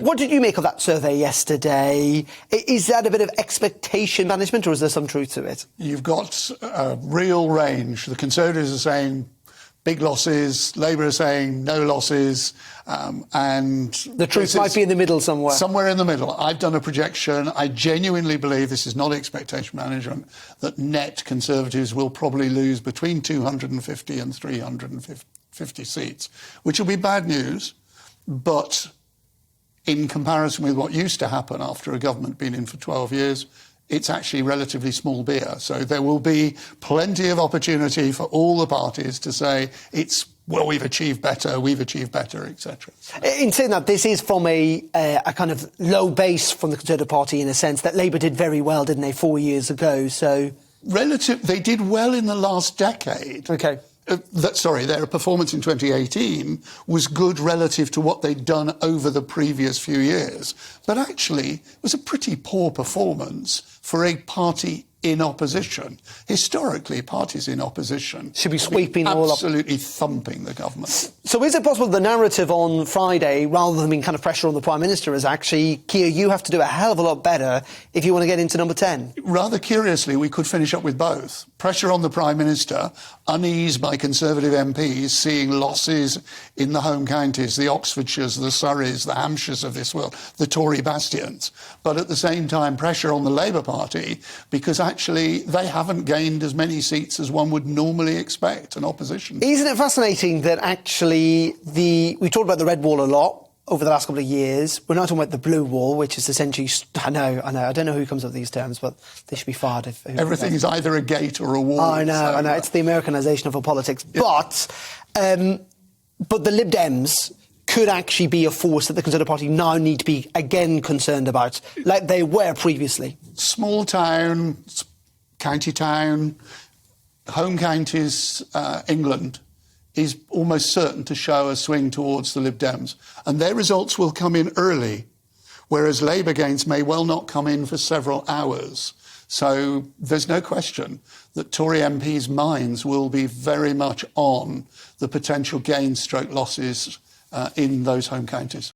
What did you make of that survey yesterday? Is that a bit of expectation management, or is there some truth to it? You've got a real range. The Conservatives are saying big losses, Labour are saying no losses, and the truth might be in the middle somewhere. Somewhere in the middle. I've done a projection. I genuinely believe, this is not expectation management, that net Conservatives will probably lose between 250 and 350 seats, which will be bad news, but in comparison with what used to happen after a government been in for 12 years, it's actually relatively small beer. So there will be plenty of opportunity for all the parties to say we've achieved better, etc. In saying that, this is from a kind of low base from the Conservative Party, in a sense that Labour did very well, didn't they, 4 years ago? So they did well in the last decade. Okay. Their performance in 2018 was good relative to what they'd done over the previous few years. But actually, it was a pretty poor performance for a party in opposition. Historically, parties in opposition should be sweeping all up. Absolutely thumping the government. So is it possible the narrative on Friday, rather than being kind of pressure on the Prime Minister, is actually, Keir, you have to do a hell of a lot better if you want to get into number 10? Rather curiously, we could finish up with both. Pressure on the Prime Minister, unease by Conservative MPs seeing losses in the home counties, the Oxfordshires, the Surreys, the Hampshires of this world, the Tory bastions. But at the same time, pressure on the Labour Party, because actually they haven't gained as many seats as one would normally expect an opposition. Isn't it fascinating that actually we talked about the red wall a lot over the last couple of years. We're not talking about the blue wall, which is essentially, I know, I don't know who comes up with these terms, but they should be fired. Everything is either a gate or a wall. I know, it's the Americanisation of our politics. Yeah. But the Lib Dems could actually be a force that the Conservative Party now need to be again concerned about, like they were previously. Small town, county town, home counties, England is almost certain to show a swing towards the Lib Dems. And their results will come in early, whereas Labour gains may well not come in for several hours. So there's no question that Tory MPs' minds will be very much on the potential gains/losses in those home counties.